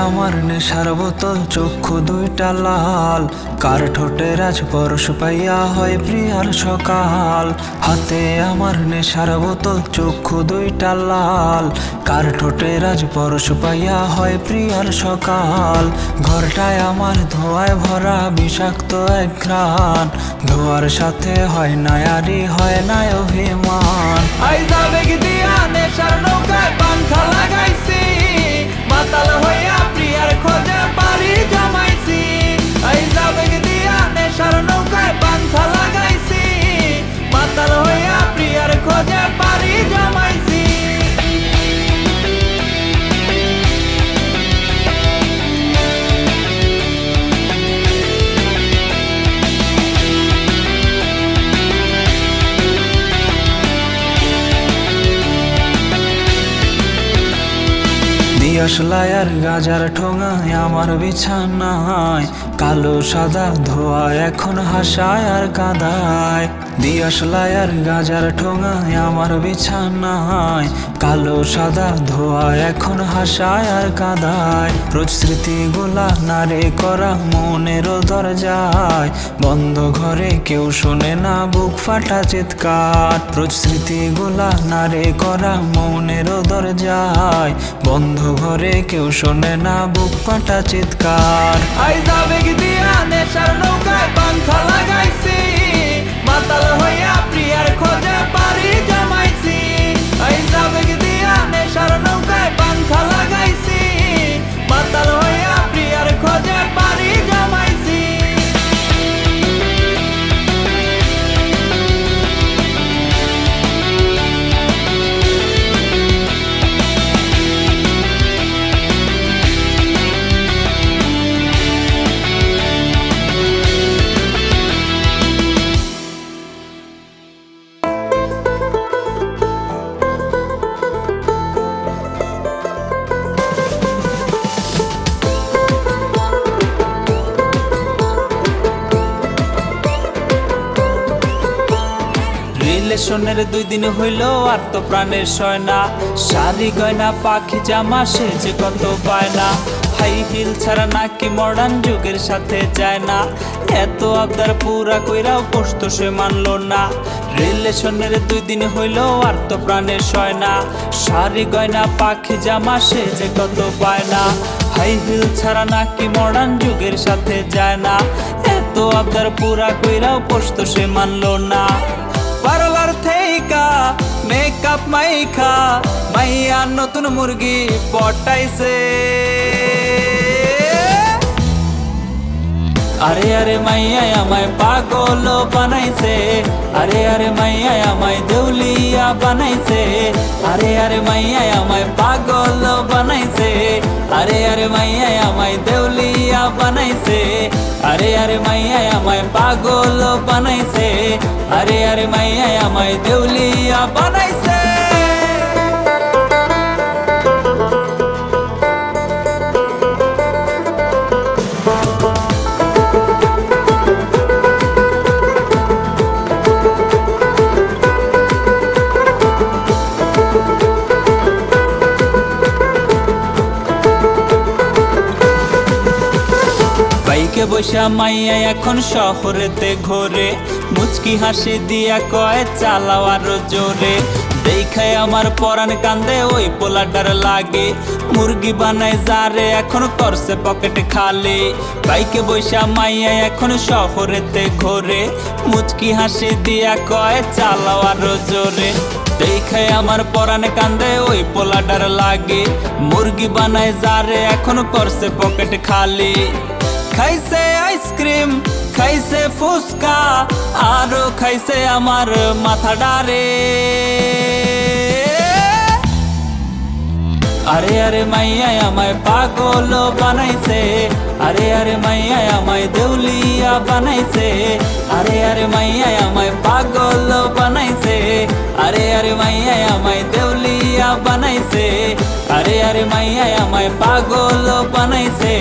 আমার নেশার বোতল, চক্ষু দুইটা লাল, কার ঠোঁটে রাজ পরশ পাইয়া হয় প্রিয়ার সকাল। হাতে আমার নেশার বোতল, চক্ষু দুইটা লাল, কার ঠোঁটে রাজ পরশ পাইয়া হয় প্রিয়ার সকাল। ঘরটায় আমার ধোঁয়ায় ভরা বিষাক্ত এক ঘ্রাণ, ধোঁয়ার সাথে হয় না আরি হয় না অভিমান। আইজা বেগ দিয়া নেশার নৌকায় পাংখা লাগাইছি, মাতাল হইয়া প্রিয়ার খোঁজে পাড়ি জমাইছি। আইজা বেগ দিয়া নেশার নৌকায় পাংখা লাগাইছি, মাতাল হইয়া প্রিয়ার খোঁজে পাড়ি জমাইছি। দিয়াশলাই আর গাজার ঠোঙায় আমার বিছানায়, কালো সাদা ধোয়া এখন হাসায় আর কাঁদায়। দিয়াশলাই আর গাজার ঠোঙায় আমার বিছানায়, কালো সাদা ধোয়া এখন হাসায় আর কাঁদায়। রোজ স্মৃতিগুলা নারে করা মনের দরজায়, বন্ধ ঘরে কেউ শোনে না বুক ফাটা চিৎকার। রোজ স্মৃতিগুলা নারে করা মনের দরজায়, বন্ধ ঘরে কেউ শোনে না বুক ফাটা চিৎকার। আইজা বেগ দিয়া নেশার নৌকায় পাংখা লাগাইছি, মাতাল হইয়া প্রিয়ার খোঁজে পাড়ি জমাইছি। আইজা বেগ দিয়া নেশার নৌকায় পাংখা লাগাইছি, মাতাল হইয়া প্রিয়ার খোঁজে পাড়ি জমাইছি। রিলেশনের 2 দিন হইল আর তো প্রাণের সয়না, শাড়ি গয়না পাখি জামা সে যে কত পায় না। হাই হিল ছাড়া নাকি মডার্ন যুগের সাথে যায় না, এত আবদার পুরা কইরাও পোস্ত সে মানলো না। রিলেশনের 2 দিন হইল আর তো প্রাণের সয়না, শাড়ি গয়না পাখি জামা সে যে কত পায় না। হাই হিল ছাড়া নাকি মডার্ন যুগের সাথে যায় না, এত আবদার পুরা কইরাও পোস্ত সে মানলো না। পার্লার থেইকা মেকআপ মাইখা মাইয়া নতুন মুরগি পটাইছে। আরে আরে মাইয়া আমায় পাগল বানাইছে, আরে আরে মাইয়া আমায় দেউলিয়া বানাইছে। আরে আরে মাইয়া আমায় পাগল বানাইছে, আরে আরে মাইয়া আমায় দেউলিয়া বানাইছে। আরে আরে মাইয়া আমায় পাগল বানাইছে, আরে আরে মাইয়া আমায় দেউলিয়া বানাইছে। বাইকে বসা মাইয়া এখন শহরেতে ঘোরে, মুচকি হাসি দিয়া কয় চালাও আরো জোরে। দেখায় আমার পরাণ কান্দে ওই পোলাটার লাগে, মুরগি বানায় যারে এখন করছে পকেট খালি। বাইকে বসা মাইয়া এখন শহরেতে ঘোরে, মুচকি হাসি দিয়া কয় চালাও আরো জোরে। দেখায় আমার পরাণ কান্দে ওই পোলাটার লাগে, মুরগি বানায় যারে এখন করছে পকেট খালি। খাইছে আইসক্রিম খাইছে ফুচকা আরো খাইছে আমার মাথা ডারে। আরে আরে মাইয়া আমায় পাগল বানাইছে, আরে আরে মাইয়া আমায় দেউলিয়া বানাইছে। আরে আরে মাইয়া আমায় পাগল বানাইছে, আরে আরে মাইয়া আমায় দেউলিয়া বানাইছে। আরে আরে মাইয়া আমায় পাগল বানাইছে,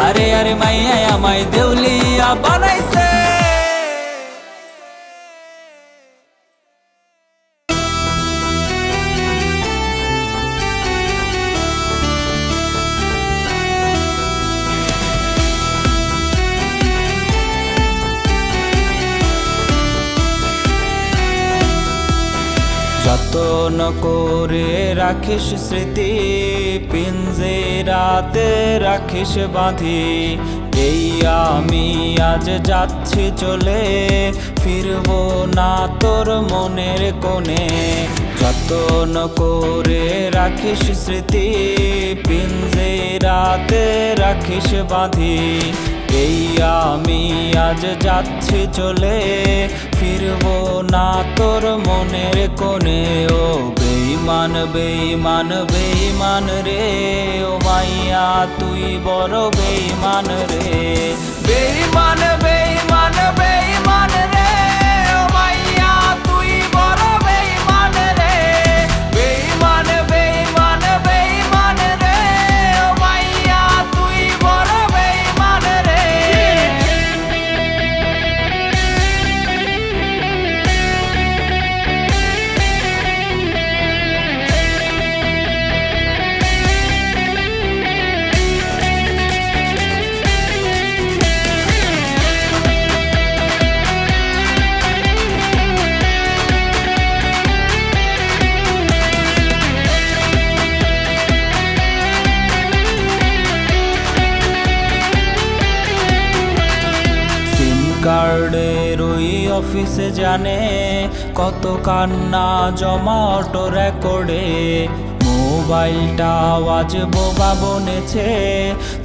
আরে আরে মাইয়া আমায় দেউলিয়া বানাইছে। যতন করে রাখিস স্মৃতি, পিঞ্জরাতে রাখিস বাঁধি। এই আমি আজ যাচ্ছি চলে, ফিরবো না তোর মনের কোণে। যতন করে রাখিস স্মৃতি, পিঞ্জরাতে রাখিস বাঁধি। এই আমি আজ যাচ্ছি চলে, ফিরবো না তোর মনের কোণে। ও বেঈমান বেঈমান বেঈমান রে, ও মাইয়া তুই বড় বেঈমান রে। বেঈমান বেঈমান বেঈমান রে, ও মাইয়া তুই বড় বেঈমান রে। বেঈমান বেঈমান বেঈমান রে, ও মাইয়া তুই বড় বেঈমান রে। কার্ডের ওই অফিসে জানে কত কান্না জমা অটো রেকর্ডে। মোবাইলটা আওয়াজ বোবা বনেছে,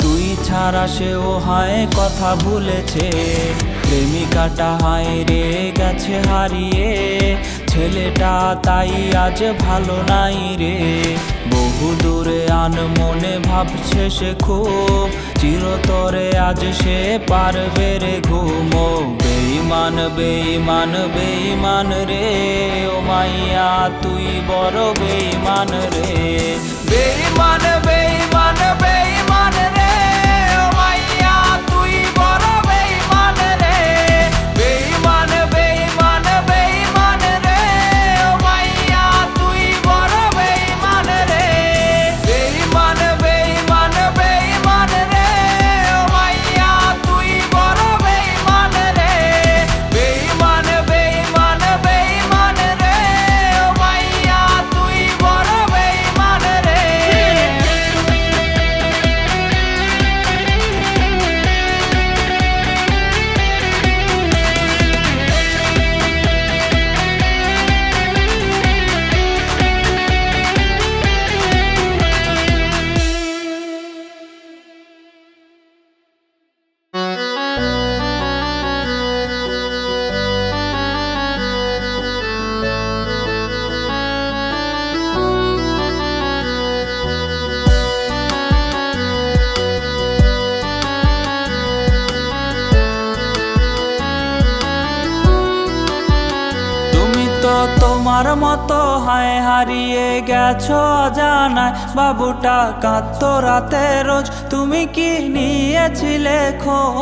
তুই ছাড়া সেও হায় কথা ভুলেছে। প্রেমিকাটা হায় রে গেছে হারিয়ে, ছেলেটা তাই আজ ভালো নাই রে। বহু দূরে আনমনে ভাবছে সে খুব, চিরতরে আজ সে পারবে রে ঘুম। ও বেঈমান বেঈমান বেঈমান রে, ও মাইয়া তুই বড় বেঈমান রে। বেঈমান বেঈমান বেঈমান রে, ও মাইয়া তুই বড় বেঈমান রে। বেঈমান বেঈমান বেঈমান রে, ও মাইয়া তুই বড় বেঈমান রে। বেঈমান বেঈমান বেঈমান রে, ও মাইয়া তুই বড় বেঈমান রে। বেঈমান বেঈমান বেঈমান রে, ও মাইয়া তুই বড় বেঈমান রে। তোমার মতো হায় হারিয়ে গেছো অজানায়, বাবুটা কাঁদতো রাতে রোজ, তুমি কি নিয়েছিলে খোঁজ?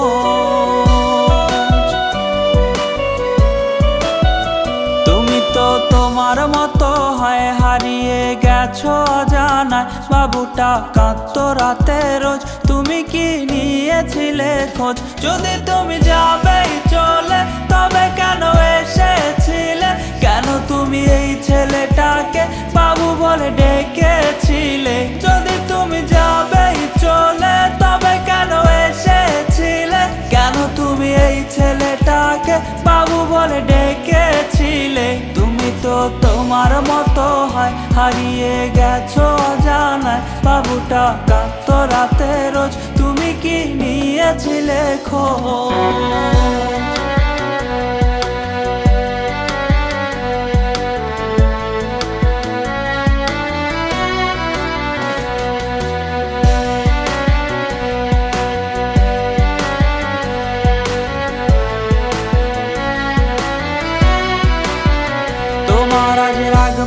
তুমি তো তোমার মতো হায় হারিয়ে গেছো অজানায়, বাবুটা কাঁদতো রাতে রোজ, তুমি কি নিয়েছিলে খোঁজ? যদি তুমি যাবেই চলে তবে কেন এসেছিলে? কেন তুমি এই ছেলেটাকে বাবু বলে ডেকেছিলে? যদি তুমি যাবেই চলে তবে কেন এসেছিলে? কেন তুমি এই ছেলেটাকে বাবু বলে ডেকেছিলে? তুমি তো তোমার মতো হয় হারিয়ে গেছো অজানায়, বাবুটা কাঁদতো রাতে রোজ, তুমি কি নিয়েছিলে খোঁজ?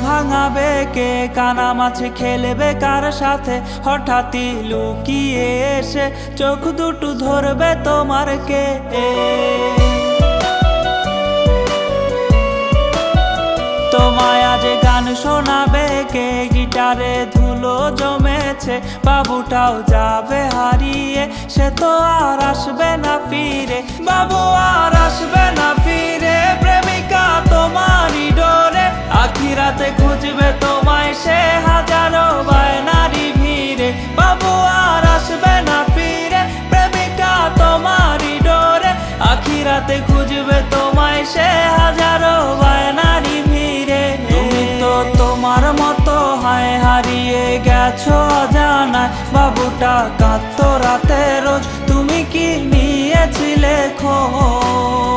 ভাঙাবে কে, কানামাছি খেলবে কার সাথে? হঠাৎই লুকিয়ে এসে চোখ দুটো ধরবে তোমার কে? তোমায় আজ গান শোনাবে কে? গিটারে ধুলো জমেছে, বাবুটাও যাবে হারিয়ে, সে তো আর আসবে না ফিরে। বাবু আর আসবে না ফিরে, প্রেমিকা তোমারই ডোরে আখিরাতে খুঁজবে তোমায় সে হাজারো বায়নারি ভিড়ে, বাবু আর আসবে না ফিরে, প্রেমিকা তোমারই ডোরে। আখিরাতে খুঁজবে তোমায় সে হাজারো বায়নারি ভিড়ে। তুমি তো তোমার মতো হায় হারিয়ে গেছো অজানায়, বাবুটা কাঁদতো রাতে রোজ, তুমি কি নিয়েছিলে খোঁজ?